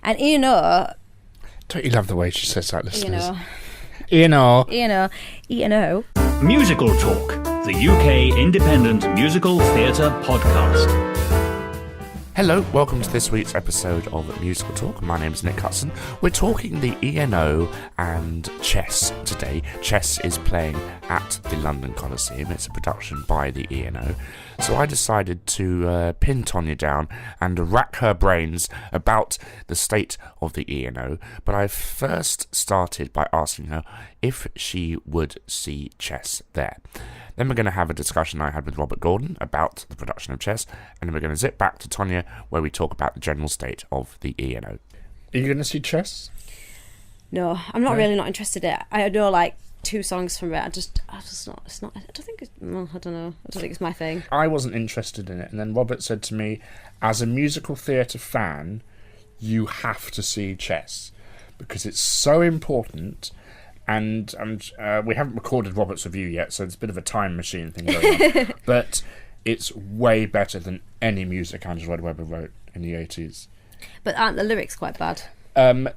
And ENO... Don't you love the way she says that, listeners? ENO. ENO. Musical Talk, the UK independent musical theatre podcast. Hello, welcome to this week's episode of Musical Talk. My name is Nick Hudson. We're talking the ENO and Chess today. Chess is playing at the London Coliseum. It's a production by the ENO. So I decided to pin Tonya down and rack her brains about the state of the ENO. But I first started by asking her if she would see Chess there. Then we're going to have a discussion I had with Robert Gordon about the production of Chess, and then we're going to zip back to Tonya, where we talk about the general state of the ENO. Are you going to see Chess? No, I'm not really not interested in it. I know like 2 songs from it. I don't know. I don't think it's my thing. I wasn't interested in it, and then Robert said to me, as a musical theatre fan, you have to see Chess, because it's so important. And we haven't recorded Robert's review yet, so it's a bit of a time machine thing going on. But it's way better than any music Andrew Lloyd Webber wrote in the 80s. But aren't the lyrics quite bad?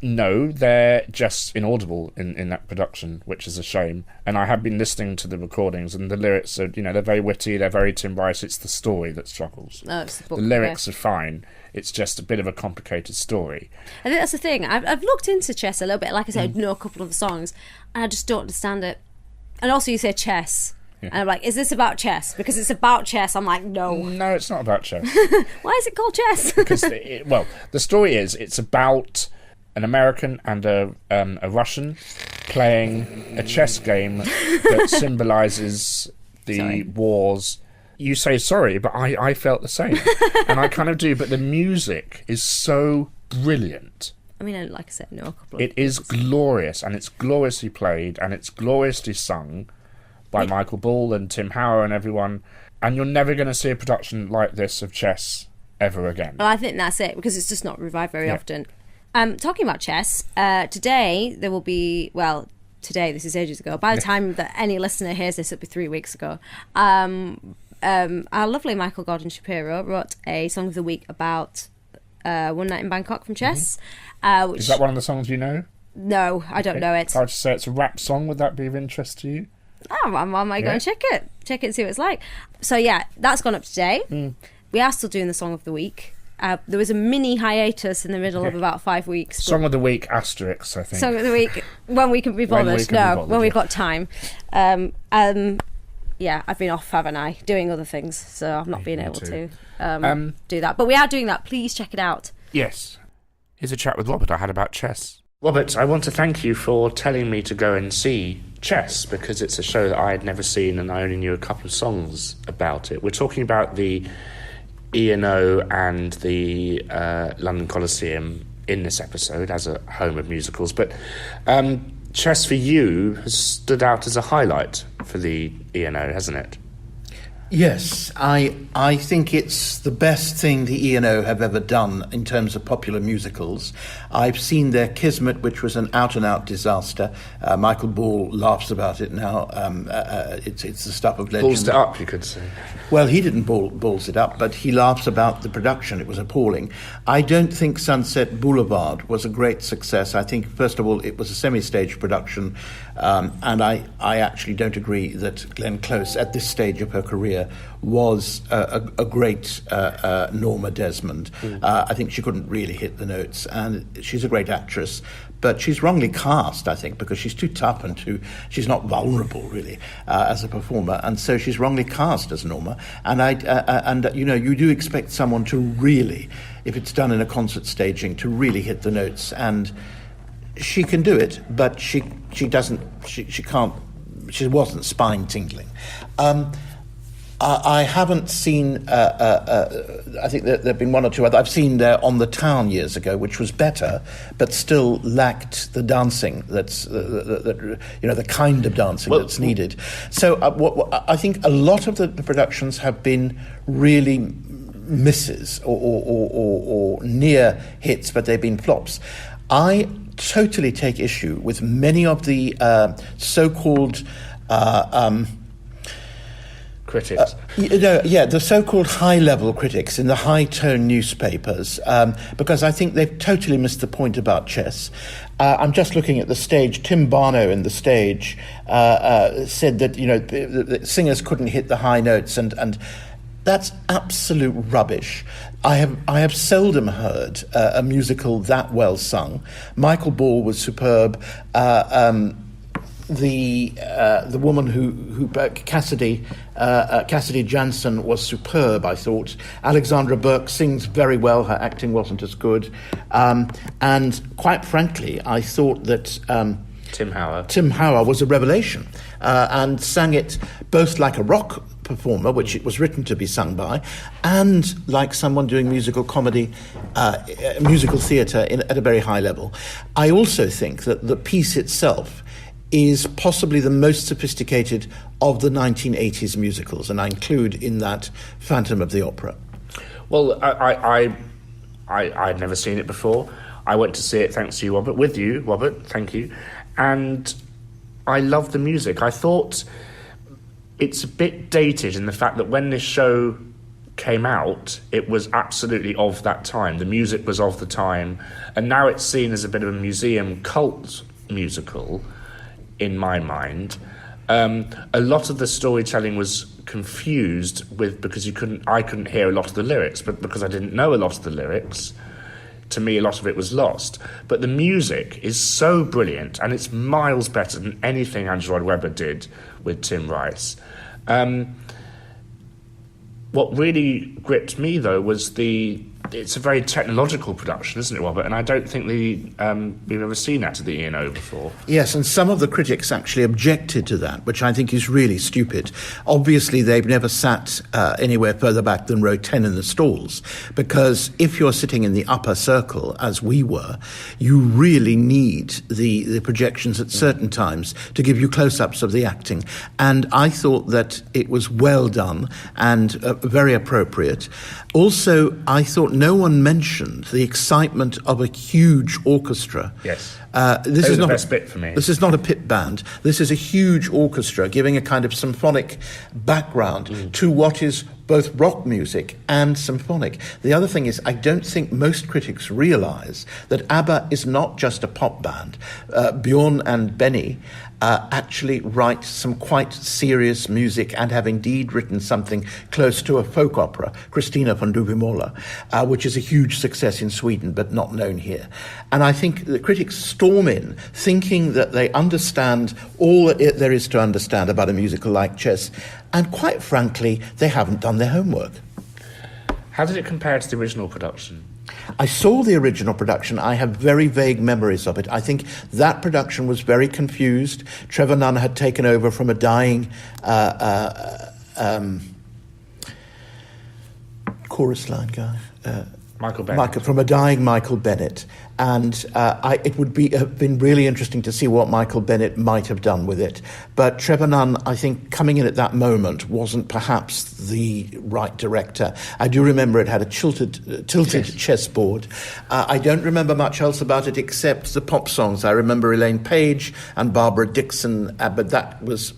No, they're just inaudible in that production, which is a shame. And I have been listening to the recordings, and the lyrics are, they're very witty, they're very Tim Rice. It's the story that struggles. Oh, it's the book. The lyrics are fine. It's just a bit of a complicated story. I think that's the thing. I've looked into Chess a little bit. Like I said, I know a couple of the songs, and I just don't understand it. And also, you say chess. Yeah. And I'm like, is this about chess? Because it's about chess. I'm like, no. No, it's not about chess. Why is it called Chess? Because, the story is, it's about an American and a Russian playing a chess game that symbolises the wars. You say sorry, but I felt the same. And I kind of do, but the music is so brilliant. I mean, like I said, no, a couple of It is glorious, and it's gloriously played, and it's gloriously sung by Michael Ball and Tim Howard and everyone. And you're never going to see a production like this of Chess ever again. Well, I think that's it, because it's just not revived very often. Talking about Chess, today there will be, today, this is ages ago. By the time that any listener hears this, it'll be 3 weeks ago. Our lovely Michael Gordon Shapiro wrote a Song of the Week about One Night in Bangkok from Chess. Is that one of the songs you know? No, I don't know it. If I were to say it's a rap song, would that be of interest to you? Oh, I might go and check it and see what it's like. So yeah, that's gone up today. We are still doing the Song of the Week. There was a mini hiatus in the middle of about 5 weeks. Song of the Week asterisk, I think. Song of the Week when we can be bothered. When we've got time. Yeah, I've been off, haven't I? Doing other things, so I've not been able to do that. But we are doing that. Please check it out. Yes. Here's a chat with Robert I had about Chess. Robert, I want to thank you for telling me to go and see Chess, because it's a show that I had never seen and I only knew a couple of songs about it. We're talking about the ENO and the London Coliseum in this episode as a home of musicals, but Chess for you has stood out as a highlight for the ENO, hasn't it? Yes, I think it's the best thing the ENO have ever done in terms of popular musicals. I've seen their Kismet, which was an out-and-out disaster. Michael Ball laughs about it now. It's the stuff of legend. Balls it up, you could say. Well, he didn't balls it up, but he laughs about the production. It was appalling. I don't think Sunset Boulevard was a great success. I think, first of all, it was a semi-stage production, and I actually don't agree that Glenn Close, at this stage of her career, was a great Norma Desmond. I think she couldn't really hit the notes, and she's a great actress, but she's wrongly cast, I think, because she's too tough and she's not vulnerable, really, as a performer, and so she's wrongly cast as Norma. And you do expect someone to really, if it's done in a concert staging, to really hit the notes, and she can do it, but she can't. She wasn't spine tingling. I haven't seen. I think there have been one or two other. I've seen there On the Town years ago, which was better, but still lacked the dancing that's the kind of dancing that's needed. So I think a lot of the productions have been really misses or near hits, but they've been flops. I totally take issue with many of the so-called critics. The so-called high-level critics in the high-tone newspapers, because I think they've totally missed the point about chess. I'm just looking at the stage. Tim Barno in the stage said that the singers couldn't hit the high notes, and that's absolute rubbish. I have seldom heard a musical that well sung. Michael Ball was superb. The woman who Cassidy Jansen was superb, I thought. Alexandra Burke sings very well. Her acting wasn't as good, and quite frankly, I thought that Tim Howard was a revelation, and sang it both like a rock performer, which it was written to be sung by, and like someone doing musical comedy, musical theatre at a very high level. I also think that the piece itself is possibly the most sophisticated of the 1980s musicals, and I include in that Phantom of the Opera. Well, I'd never seen it before. I went to see it thanks to you, Robert, with you, Robert, thank you. And I love the music. I thought it's a bit dated in the fact that when this show came out, it was absolutely of that time. The music was of the time, and now it's seen as a bit of a museum cult musical, in my mind. A lot of the storytelling was confused because I couldn't hear a lot of the lyrics, but because I didn't know a lot of the lyrics, to me a lot of it was lost. But the music is so brilliant, and it's miles better than anything Andrew Lloyd Webber did with Tim Rice. What really gripped me, though, was it's a very technological production, isn't it, Robert? And I don't think we've ever seen that at the ENO before. Yes, and some of the critics actually objected to that, which I think is really stupid. Obviously, they've never sat anywhere further back than row 10 in the stalls, because if you're sitting in the upper circle, as we were, you really need the projections at certain times to give you close-ups of the acting. And I thought that it was well done and very appropriate. Also, I thought no one mentioned the excitement of a huge orchestra. Yes. This is the not best bit for me. This is not a pit band. This is a huge orchestra giving a kind of symphonic background to what is both rock music and symphonic. The other thing is, I don't think most critics realise that ABBA is not just a pop band. Bjorn and Benny actually write some quite serious music and have indeed written something close to a folk opera, Christina von Duvemola, which is a huge success in Sweden but not known here. And I think the critics storm in thinking that they understand all that there is to understand about a musical like Chess, and quite frankly, they haven't done their homework. How did it compare to the original production? I saw the original production. I have very vague memories of it. I think that production was very confused. Trevor Nunn had taken over from a dying chorus line guy. Michael Bennett. From a dying Michael Bennett. And it would have been really interesting to see what Michael Bennett might have done with it. But Trevor Nunn, I think, coming in at that moment wasn't perhaps the right director. I do remember it had a tilted chessboard. I don't remember much else about it except the pop songs. I remember Elaine Page and Barbara Dixon, but that was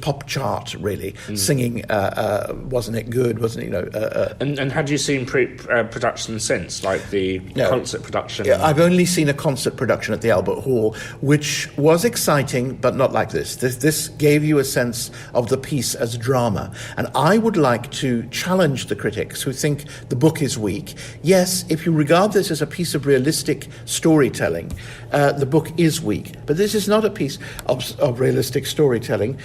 pop chart, really. Singing, wasn't it good? Wasn't it, And had you seen production since, like the concert production? I've only seen a concert production at the Albert Hall, which was exciting, but not like this. This gave you a sense of the piece as drama. And I would like to challenge the critics who think the book is weak. Yes, if you regard this as a piece of realistic storytelling, the book is weak. But this is not a piece of realistic storytelling.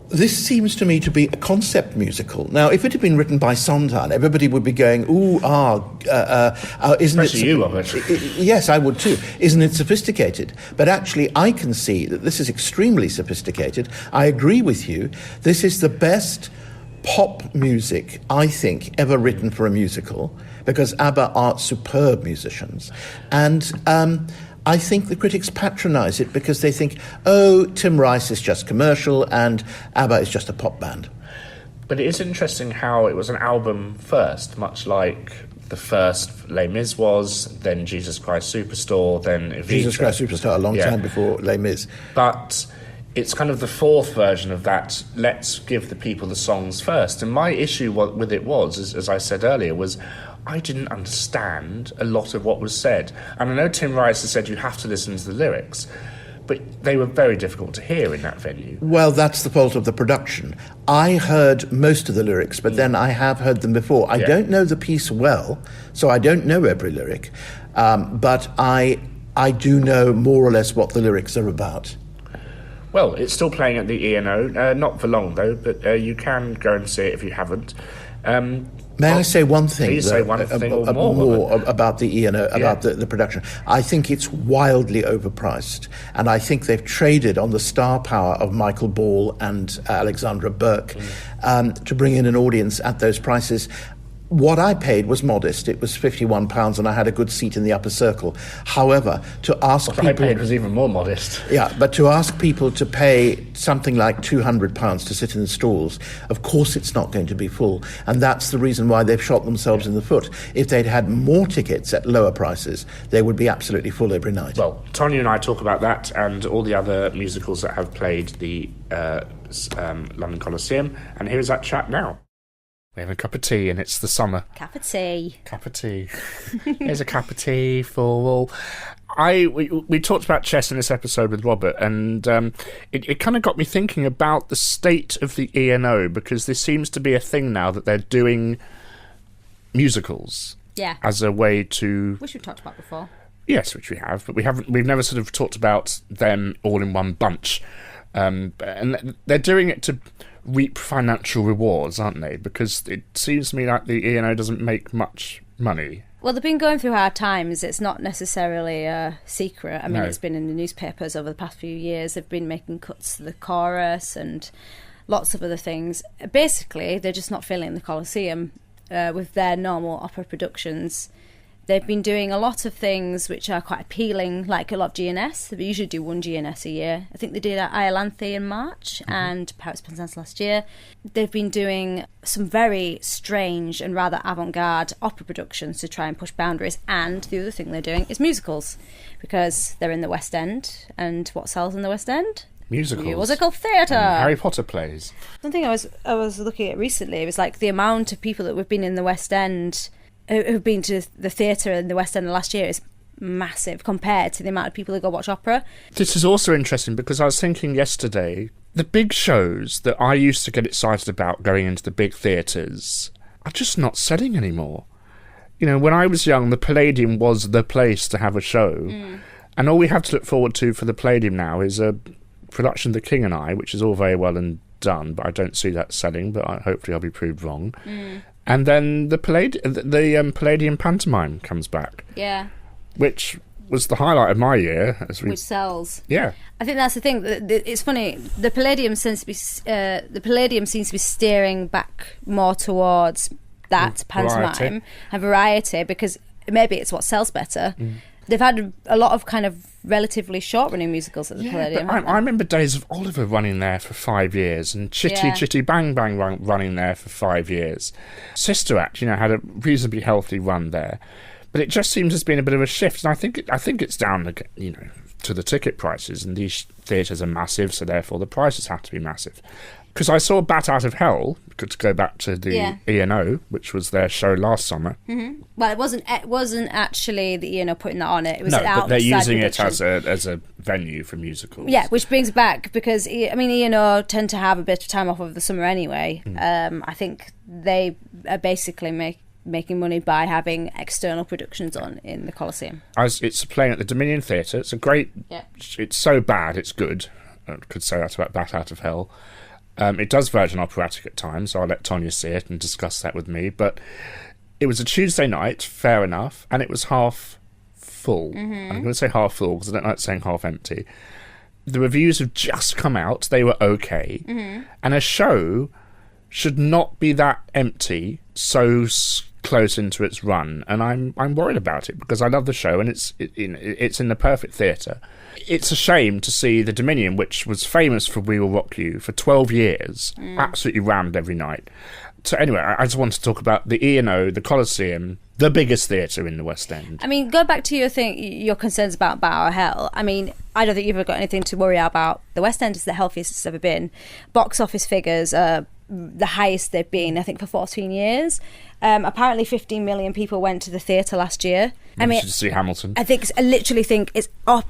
This seems to me to be a concept musical. Now, if it had been written by Sondheim, everybody would be going, isn't Especially it... you, Robert. Yes, I would too. Isn't it sophisticated? But actually, I can see that this is extremely sophisticated. I agree with you. This is the best pop music, I think, ever written for a musical, because ABBA are superb musicians. And... I think the critics patronise it because they think, Tim Rice is just commercial and ABBA is just a pop band. But it is interesting how it was an album first, much like the first Les Mis was, then Jesus Christ Superstar, then Evita. Jesus Christ Superstar, a long time before Les Mis. But it's kind of the fourth version of that, let's give the people the songs first. And my issue with it was, as I said earlier, was I didn't understand a lot of what was said. And I know Tim Rice has said you have to listen to the lyrics, but they were very difficult to hear in that venue. Well, that's the fault of the production. I heard most of the lyrics, but then I have heard them before. I don't know the piece well, so I don't know every lyric, but I do know more or less what the lyrics are about. Well, it's still playing at the ENO, not for long though, but you can go and see it if you haven't. May I say one thing? Please say one thing or more about the ENO, about the production. I think it's wildly overpriced, and I think they've traded on the star power of Michael Ball and Alexandra Burke to bring in an audience at those prices. What I paid was modest. It was £51 and I had a good seat in the upper circle. However, to ask people... What I paid was even more modest. Yeah, but to ask people to pay something like £200 to sit in the stalls, of course it's not going to be full. And that's the reason why they've shot themselves in the foot. If they'd had more tickets at lower prices, they would be absolutely full every night. Well, Tonya and I talk about that and all the other musicals that have played the London Coliseum. And here's that chat now. We have a cup of tea and it's the summer. Cup of tea. Cup of tea. Here's a cup of tea for all. We talked about chess in this episode with Robert, and it kind of got me thinking about the state of the ENO, because there seems to be a thing now that they're doing musicals as a way to... Which we've talked about before. Yes, which we have, but we've never sort of talked about them all in one bunch. And they're doing it to reap financial rewards, aren't they? Because it seems to me like the ENO doesn't make much money. Well, they've been going through hard times. It's not necessarily a secret. I mean, It's been in the newspapers over the past few years. They've been making cuts to the chorus and lots of other things. Basically, they're just not filling the Coliseum with their normal opera productions. They've been doing a lot of things which are quite appealing, like a lot of GNS. They usually do one GNS a year. I think they did Iolanthe in March and Paris Penzance last year. They've been doing some very strange and rather avant-garde opera productions to try and push boundaries. And the other thing they're doing is musicals, because they're in the West End. And what sells in the West End? Musicals. Musical theatre. Harry Potter plays. Something I was looking at recently, it was like the amount of people that have been in the West End who've been to the theatre in the West End last year is massive compared to the amount of people who go watch opera. This is also interesting because I was thinking yesterday, the big shows that I used to get excited about going into the big theatres are just not selling anymore. You know, when I was young, the Palladium was the place to have a show. And all we have to look forward to for the Palladium now is a production of The King and I, which is all very well and done, but I don't see that selling, but hopefully I'll be proved wrong. And then the Palladium pantomime comes back. Yeah. Which was the highlight of my year. Which sells. Yeah. I think that's the thing. It's funny. The Palladium seems to be steering back more towards that pantomime and variety, because maybe it's what sells better. They've had a lot of kind of relatively short-running musicals at the Palladium. I remember days of Oliver running there for 5 years and Chitty Bang Bang running there for 5 years. Sister Act, had a reasonably healthy run there, but it just seems there's been a bit of a shift, and I think it's down, to the ticket prices, and these theatres are massive, so therefore the prices have to be massive. Because I saw Bat Out of Hell, to go back to the ENO, which was their show last summer. Well, it wasn't actually the ENO putting that on it. It was but they're using it as a venue for musicals. Yeah, which brings back, because ENO tend to have a bit of time off over the summer anyway. I think they are basically making money by having external productions on in the Coliseum. It's playing at the Dominion Theatre. It's a great... Yeah. It's so bad, it's good. I could say that about Bat Out of Hell. It does verge on operatic at times, so I'll let Tonya see it and discuss that with me. But it was a Tuesday night, fair enough, and it was half full. I'm going to say half full because I don't like saying half empty. The reviews have just come out. They were okay. And a show should not be that empty so close into its run. And I'm worried about it because I love the show and it's in the perfect theatre. It's a shame to see the Dominion, which was famous for We Will Rock You for 12 years, absolutely rammed every night. So anyway, I just want to talk about the ENO, the Coliseum, the biggest theatre in the West End. Go back to your concerns about Bat Out of Hell. I don't think you've ever got anything to worry about. The West End is the healthiest it's ever been. Box office figures are the highest they've been, I think, for 14 years. Apparently 15 million people went to the theatre last year. I mean, to see Hamilton. I literally think it's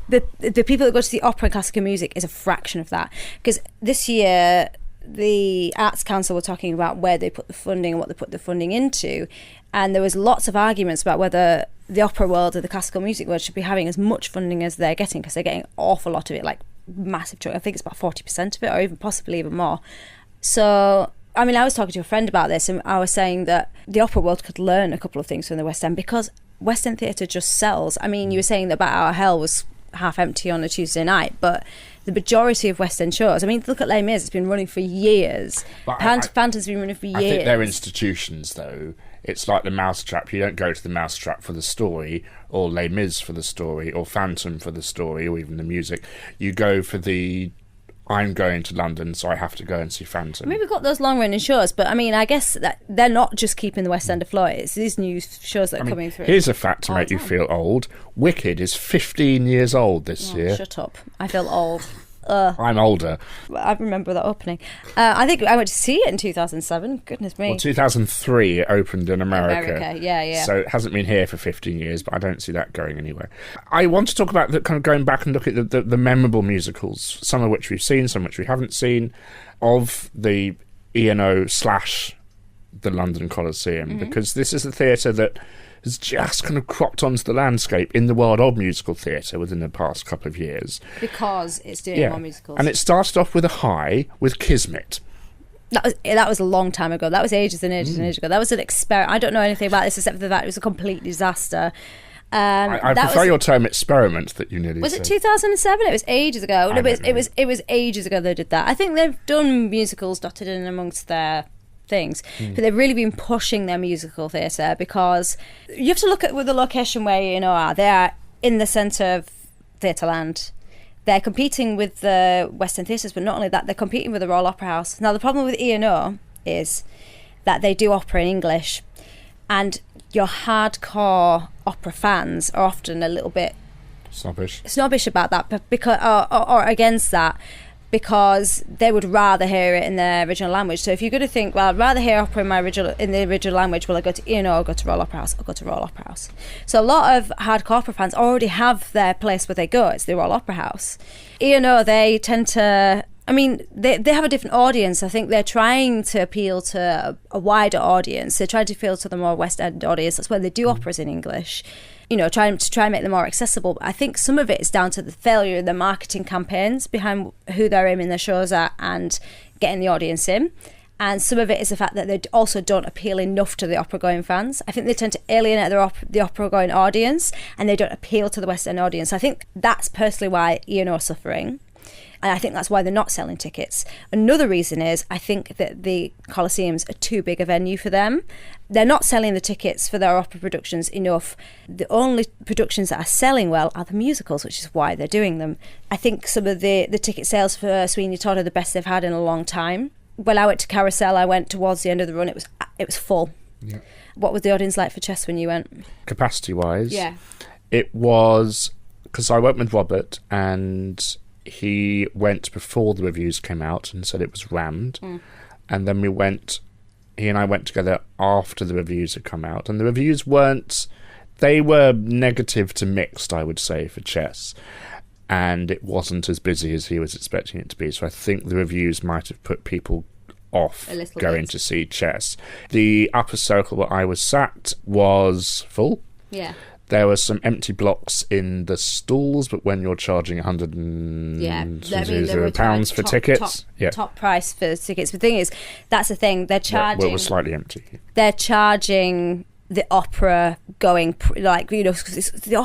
the people that go to the opera and classical music is a fraction of that. Because this year, the Arts Council were talking about where they put the funding and what they put the funding into. And there was lots of arguments about whether the opera world or the classical music world should be having as much funding as they're getting, because they're getting an awful lot of it, like massive chunk. I think it's about 40% of it, or even possibly even more. So, I mean, I was talking to a friend about this, and I was saying that the opera world could learn a couple of things from the West End, because West End theatre just sells. I mean, you were saying that Bat Out of Hell was half empty on a Tuesday night, but the majority of West End shows, I mean, look at Les Mis, it's been running for years. Phantom's been running for years. I think they're institutions, though. It's like the Mousetrap. You don't go to the Mousetrap for the story, or Les Mis for the story, or Phantom for the story, or even the music. You go for I'm going to London, so I have to go and see Phantom. I mean, we've got those long-running shows, but I mean, I guess that they're not just keeping the West End afloat. It's these new shows that are coming through. Here's a fact to make you feel old. Wicked is 15 years old this year. Shut up. I feel old. I'm older. I remember that opening. I think I went to see it in 2007. Goodness me. Well, 2003 it opened in America, yeah. So it hasn't been here for 15 years, but I don't see that going anywhere. I want to talk about kind of going back and look at the memorable musicals, some of which we've seen, some of which we haven't seen, of the ENO / the London Coliseum, because this is a theatre that has just kind of cropped onto the landscape in the world of musical theatre within the past couple of years. Because it's doing more musicals. And it started off with a high with Kismet. That was a long time ago. That was ages and ages and ages ago. That was an experiment. I don't know anything about this except for that it was a complete disaster. I prefer your term experiment that you nearly was said. it 2007? It was ages ago. No, but it was ages ago they did that. I think they've done musicals dotted in amongst their things, but they've really been pushing their musical theatre, because you have to look at with the location where you are. They are in the centre of Theatreland. They're competing with the West End theatres, but not only that, they're competing with the Royal Opera House. Now the problem with ENO is that they do opera in English, and your hardcore opera fans are often a little bit snobbish about that, but because or against that, because they would rather hear it in their original language. So if you're going to think, well, I'd rather hear opera in the original language, will I go to ENO or go to Royal Opera House? I'll go to Royal Opera House. So a lot of hardcore opera fans already have their place where they go. It's the Royal Opera House. ENO, they tend to... I mean, they have a different audience. I think they're trying to appeal to a wider audience. They're trying to appeal to the more West End audience. That's why they do operas in English. You know, trying to make them more accessible. But I think some of it is down to the failure of the marketing campaigns behind who they're aiming their shows at and getting the audience in. And some of it is the fact that they also don't appeal enough to the opera-going fans. I think they tend to alienate the opera-going audience, and they don't appeal to the West End audience. I think that's personally why ENO are suffering. And I think that's why they're not selling tickets. Another reason is I think that the Coliseums are too big a venue for them. They're not selling the tickets for their opera productions enough. The only productions that are selling well are the musicals, which is why they're doing them. I think some of the ticket sales for Sweeney Todd are the best they've had in a long time. When I went to Carousel, I went towards the end of the run. It was full. Yeah. What was the audience like for Chess when you went? Capacity-wise? Yeah. It was... Because I went with Robert, and... he went before the reviews came out and said it was rammed, and then he and I went together after the reviews had come out, and the reviews they were negative to mixed, I would say, for Chess, and it wasn't as busy as he was expecting it to be, so I think the reviews might have put people off going to see Chess. The upper circle where I was sat was full. Yeah. There were some empty blocks in the stalls, but when you're charging £100 for tickets... Top price for tickets. The thing is, that's the thing, they're charging... Well, it was slightly empty. They're charging the opera going... Like, you know, cause the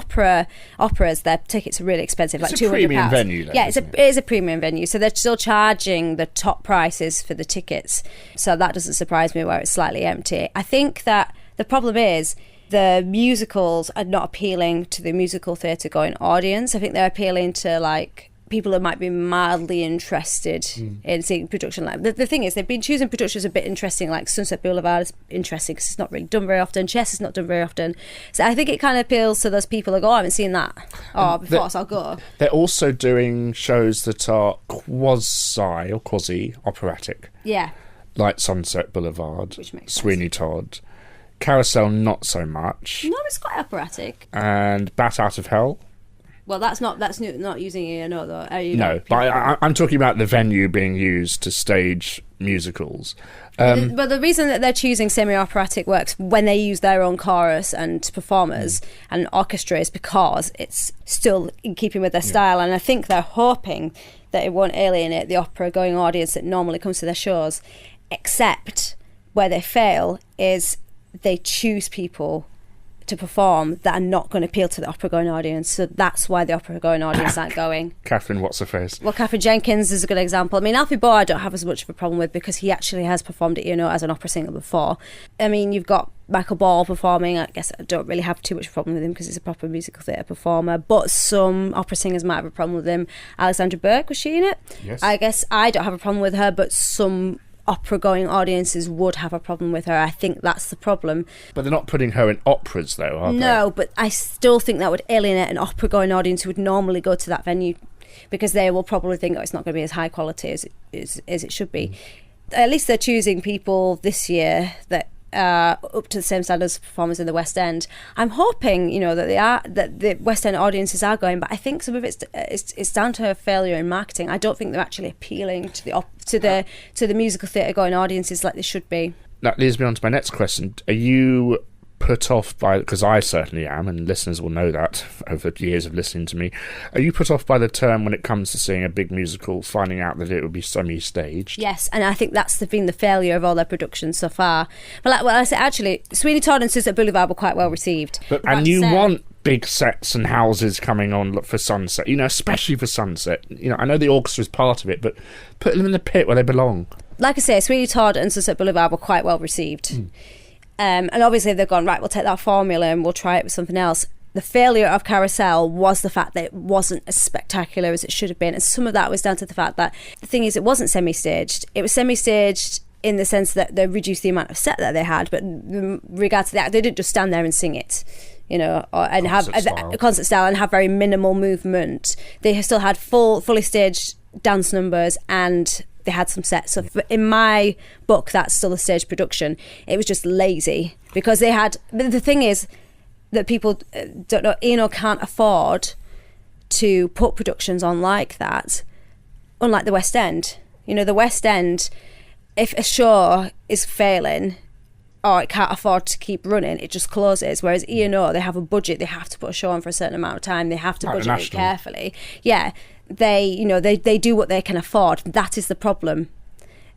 operas, their tickets are really expensive, it's like £200. It's a premium venue, though, yeah, it is a premium venue, so they're still charging the top prices for the tickets. So that doesn't surprise me where it's slightly empty. I think that the problem is... the musicals are not appealing to the musical theatre going audience. I think they're appealing to like people who might be mildly interested in seeing production. Like the thing is, they've been choosing productions a bit interesting, like Sunset Boulevard is interesting because it's not really done very often. Chess is not done very often. So I think it kind of appeals to those people who go, oh, I haven't seen that. Oh, before, so I'll go. They're also doing shows that are quasi operatic. Yeah. Like Sunset Boulevard, Which makes Sweeney sense. Todd. Carousel, not so much. No, it's quite operatic. And Bat Out of Hell. Well, that's not using ENO though. No, but I'm talking about the venue being used to stage musicals. But the reason that they're choosing semi-operatic works when they use their own chorus and performers and orchestra is because it's still in keeping with their style, and I think they're hoping that it won't alienate the opera-going audience that normally comes to their shows, except where they fail is they choose people to perform that are not going to appeal to the opera-going audience, so that's why the opera-going audience aren't going. Catherine, what's her face? Well, Catherine Jenkins is a good example. I mean, Alfie Boe I don't have as much of a problem with because he actually has performed at ENO as an opera singer before. I mean, you've got Michael Ball performing. I guess I don't really have too much problem with him because he's a proper musical theatre performer, but some opera singers might have a problem with him. Alexandra Burke, was she in it? Yes. I guess I don't have a problem with her, but some opera-going audiences would have a problem with her. I think that's the problem. But they're not putting her in operas, though, are they? No, but I still think that would alienate an opera-going audience who would normally go to that venue because they will probably think, oh, it's not going to be as high quality as it should be. At least they're choosing people this year that are up to the same standards as performers in the West End. I'm hoping, that the West End audiences are going, but I think some of it's down to a failure in marketing. I don't think they're actually appealing to the musical theatre going audiences like they should be. That leads me on to my next question. Are you put off by, because I certainly am, and listeners will know that over years of listening to me, are you put off by the term when it comes to seeing a big musical, finding out that it would be semi-staged? Yes, and I think that's been the failure of all their productions so far. But I said, actually, Sweeney Todd and Sunset Boulevard were quite well received. And you want big sets and houses coming on for Sunset, especially for Sunset. I know the orchestra is part of it, but put them in the pit where they belong. Like I say, Sweeney Todd and Sunset Boulevard were quite well received. And obviously they've gone, right, we'll take that formula and we'll try it with something else. The failure of Carousel was the fact that it wasn't as spectacular as it should have been. And some of that was down to the fact that, the thing is, it wasn't semi-staged. It was semi-staged in the sense that they reduced the amount of set that they had. But in regards to that, they didn't just stand there and sing it, and have a concert style and have very minimal movement. They still had fully staged dance numbers and they had some sets. So in my book, that's still a stage production. It was just lazy because they had. But the thing is that people don't know. ENO can't afford to put productions on like that, unlike the West End. The West End, if a show is failing or it can't afford to keep running, it just closes. Whereas ENO, they have a budget. They have to put a show on for a certain amount of time. They have to budget it carefully. Yeah. They do what they can afford. That is the problem.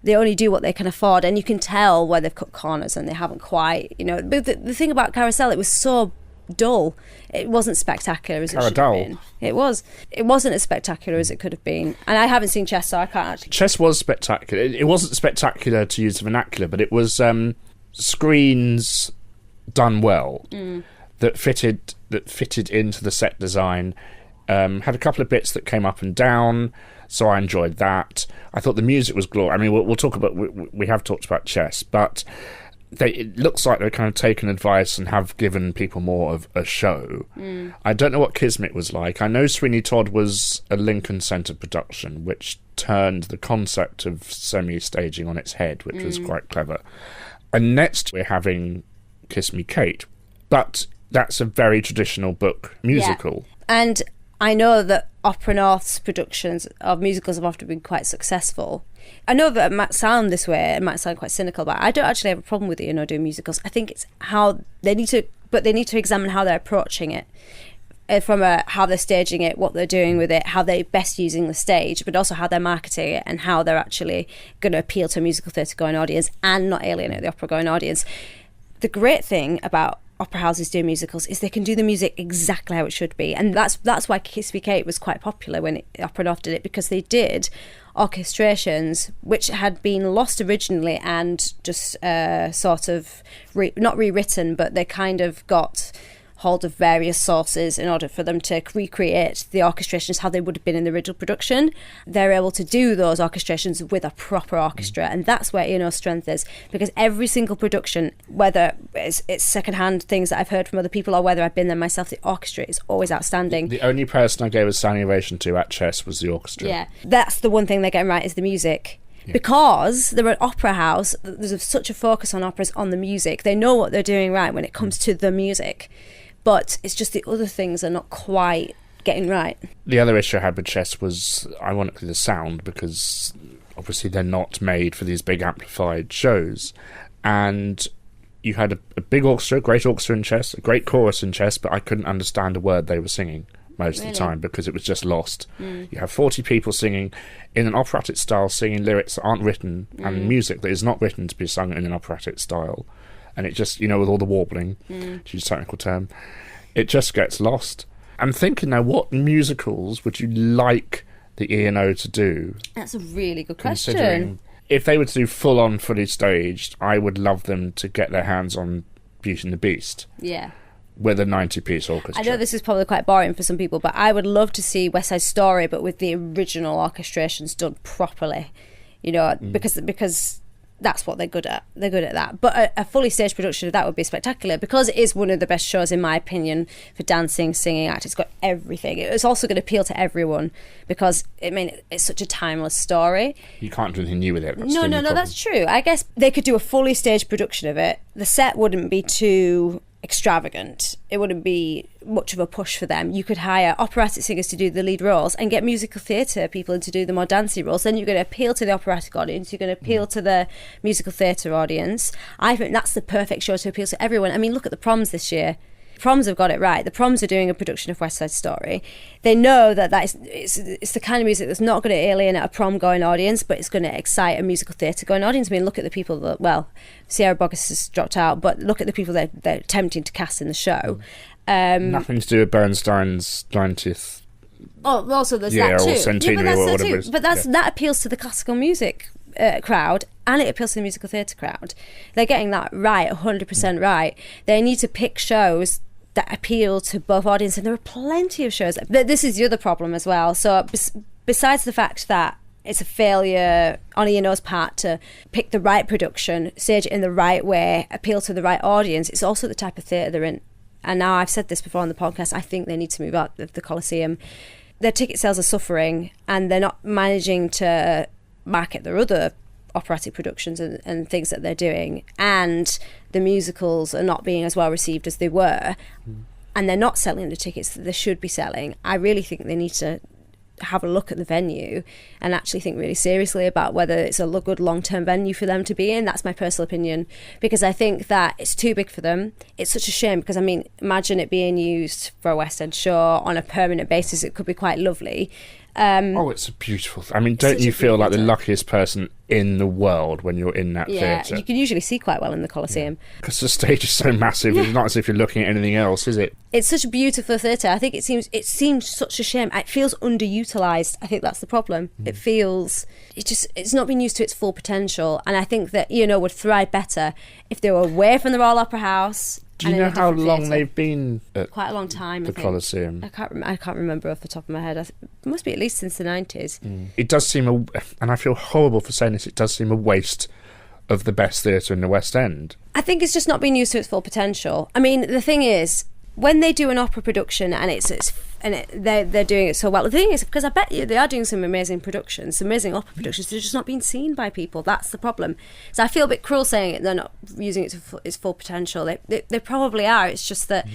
They only do what they can afford, and you can tell where they've cut corners and they haven't quite. But the thing about Carousel, it was so dull. It wasn't spectacular as it should have been. It wasn't as spectacular as it could have been. And I haven't seen Chess, so I can't actually. Chess was spectacular. It wasn't spectacular, to use the vernacular, but it was screens done well that fitted into the set design. Had a couple of bits that came up and down, so I enjoyed that. I thought the music was glorious. I mean, we'll talk about. We have talked about Chess, but it looks like they've kind of taken advice and have given people more of a show. I don't know what Kismet was like. I know Sweeney Todd was a Lincoln Center production, which turned the concept of semi-staging on its head, which was quite clever. And next we're having Kiss Me Kate, but that's a very traditional book musical. Yeah. And I know that Opera North's productions of musicals have often been quite successful. I know that it might sound this way, it might sound quite cynical, but I don't actually have a problem with ENO doing musicals. I think it's how they need to examine how they're approaching it, from how they're staging it, what they're doing with it, how they're best using the stage, but also how they're marketing it and how they're actually going to appeal to a musical theatre going audience and not alienate the opera going audience. The great thing about opera houses doing musicals is they can do the music exactly how it should be, and that's why Kiss Me Kate was quite popular when Opera North did it, because they did orchestrations which had been lost originally and just sort of not rewritten, but they kind of got hold of various sources in order for them to recreate the orchestrations how they would have been in the original production. They're able to do those orchestrations with a proper orchestra, and that's where ENO's strength is, because every single production, whether it's secondhand things that I've heard from other people or whether I've been there myself, the orchestra is always outstanding. The only person I gave a standing ovation to at Chess was the orchestra. Yeah, that's the one thing they're getting right, is the music. Yeah. Because they're an opera house, there's such a focus on operas on the music. They know what they're doing right when it comes to the music, but it's just the other things are not quite getting right. The other issue I had with Chess was, ironically, the sound, because obviously they're not made for these big amplified shows, and you had a big orchestra, a great orchestra in Chess, a great chorus in Chess, but I couldn't understand a word they were singing most of the time because it was just lost. You have 40 people singing in an operatic style, singing lyrics that aren't written and music that is not written to be sung in an operatic style, and it just, with all the warbling, to use a technical term, it just gets lost. I'm thinking now, what musicals would you like the ENO to do? That's a really good question. If they were to do full-on, fully staged, I would love them to get their hands on Beauty and the Beast. Yeah. With a 90-piece orchestra. I know this is probably quite boring for some people, but I would love to see West Side Story, but with the original orchestrations done properly, because that's what they're good at. They're good at that. But a fully staged production of that would be spectacular, because it is one of the best shows, in my opinion, for dancing, singing, acting. It's got everything. It's also going to appeal to everyone, because, it's such a timeless story. You can't do anything new with it. No, that's true. I guess they could do a fully staged production of it. The set wouldn't be too extravagant. It wouldn't be much of a push for them. You could hire operatic singers to do the lead roles and get musical theatre people in to do the more dancey roles. Then you're going to appeal to the operatic audience, you're going to appeal to the musical theatre audience. I think that's the perfect show to appeal to everyone. Look at the Proms this year. Proms have got it right. The Proms are doing a production of West Side Story. They know that it's the kind of music that's not going to alienate a prom-going audience, but it's going to excite a musical theatre-going audience. Look at the people that, Sierra Boggess has dropped out, but look at the people they're attempting to cast in the show. Nothing to do with Bernstein's 90th also there's year that too. or centenary or whatever it is. But that appeals to the classical music crowd, and it appeals to the musical theatre crowd. They're getting that right, 100% right. They need to pick shows that appeal to both audiences, and there are plenty of shows. But this is the other problem as well. So besides the fact that it's a failure on ENO's part to pick the right production, stage it in the right way, appeal to the right audience, it's also the type of theatre they're in. And now, I've said this before on the podcast, I think they need to move out of the Coliseum. Their ticket sales are suffering, and they're not managing to market their other operatic productions and things that they're doing, and the musicals are not being as well received as they were, and they're not selling the tickets that they should be selling. I really think they need to have a look at the venue and actually think really seriously about whether it's a good long-term venue for them to be in. That's my personal opinion, because I think that it's too big for them. It's such a shame, because imagine it being used for a West End show on a permanent basis. It could be quite lovely. It's a beautiful don't you feel like the luckiest person in the world when you're in that theatre? You can usually see quite well in the Coliseum, because the stage is so massive. It's not as if you're looking at anything else, is it? It's such a beautiful theatre. I think it seems such a shame. It feels underutilised. I think that's the problem. It feels it's not being used to its full potential, and I think that would thrive better if they were away from the Royal Opera House. Do you know how long they've been at quite a long time, the Coliseum? I can't remember off the top of my head. It must be at least since the 90s. It does seem, and I feel horrible for saying this, it does seem a waste of the best theatre in the West End. I think it's just not being used to its full potential. The thing is, when they do an opera production and they're doing it so well, the thing is, because I bet you they are doing some amazing productions, some amazing opera productions, they're just not being seen by people. That's the problem. So I feel a bit cruel saying it, they're not using it to its full potential. They probably are. It's just that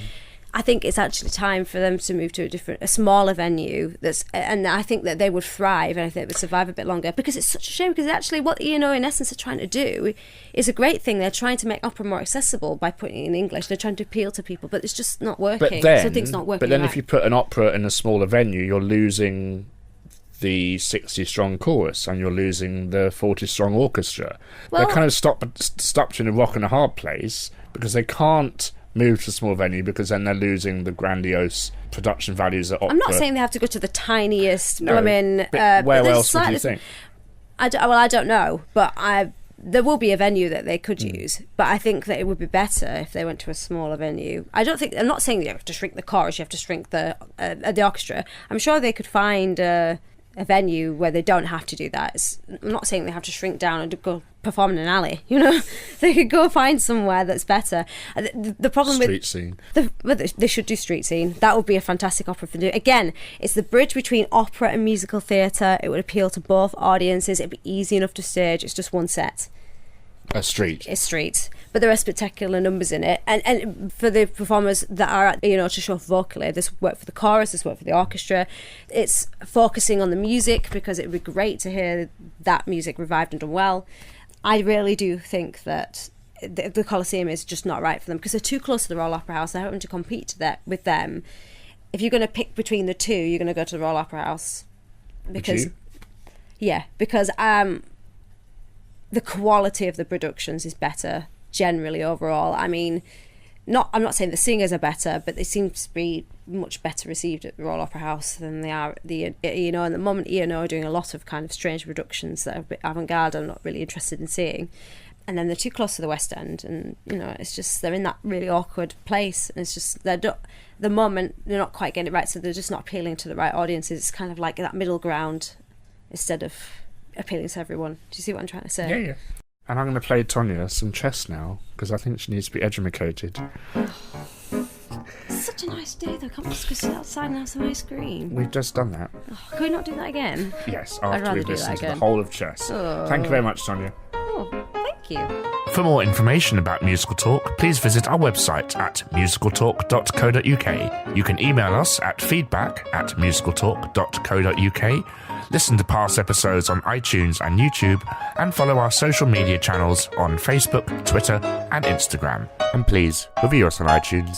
I think it's actually time for them to move to a smaller venue. And I think that they would thrive, and I think they would survive a bit longer, because it's such a shame. Because actually, what ENO in essence are trying to do is a great thing. They're trying to make opera more accessible by putting it in English. They're trying to appeal to people, but it's just not working. Something's not working. But then, if you put an opera in a smaller venue, you're losing the 60-strong chorus, and you're losing the 40-strong orchestra. They're kind of stopped in a rock and a hard place, because they can't move to a small venue, because then they're losing the grandiose production values that opera. I'm not saying they have to go to the tiniest where else would you think? I don't know, but there will be a venue that they could use, but I think that it would be better if they went to a smaller venue. I'm not saying that you have to shrink the chorus, you have to shrink the orchestra. I'm sure they could find a venue where they don't have to do that. I'm not saying they have to shrink down and go perform in an alley, They could go find somewhere that's better. The problem street scene. They should do street scene. That would be a fantastic opera for doing. Again, it's the bridge between opera and musical theatre. It would appeal to both audiences. It'd be easy enough to stage. It's just one set. It's street. But there are spectacular numbers in it. And for the performers that are at to show off vocally, this work for the chorus, this work for the orchestra. It's focusing on the music because it would be great to hear that music revived and done well. I really do think that the Coliseum is just not right for them because they're too close to the Royal Opera House. They're having to compete with them. If you're going to pick between the two, you're going to go to the Royal Opera House. Because the quality of the productions is better generally overall. I mean, I'm not saying the singers are better, but they seem to be much better received at the Royal Opera House than they are at the ENO. And at the moment, ENO are doing a lot of kind of strange productions that are a bit avant-garde. I'm not really interested in seeing. And then they're too close to the West End, and it's just they're in that really awkward place. And it's just the moment they're not quite getting it right, so they're just not appealing to the right audiences. It's kind of like that middle ground instead of appealing to everyone. Do you see what I'm trying to say? Yeah. And I'm going to play Tonya some chess now because I think she needs to be edumacated. It's such a nice day though. Can't we just go sit outside and have some ice cream? We've just done that. Oh, can we not do that again? Yes, I'd after rather we've do that listened to again. the whole of chess. Oh. Thank you very much, Tonya. Oh, thank you. For more information about Musical Talk, please visit our website at musicaltalk.co.uk. You can email us at feedback@musicaltalk.co.uk. Listen to past episodes on iTunes and YouTube, and follow our social media channels on Facebook, Twitter, and Instagram. And please review us on iTunes.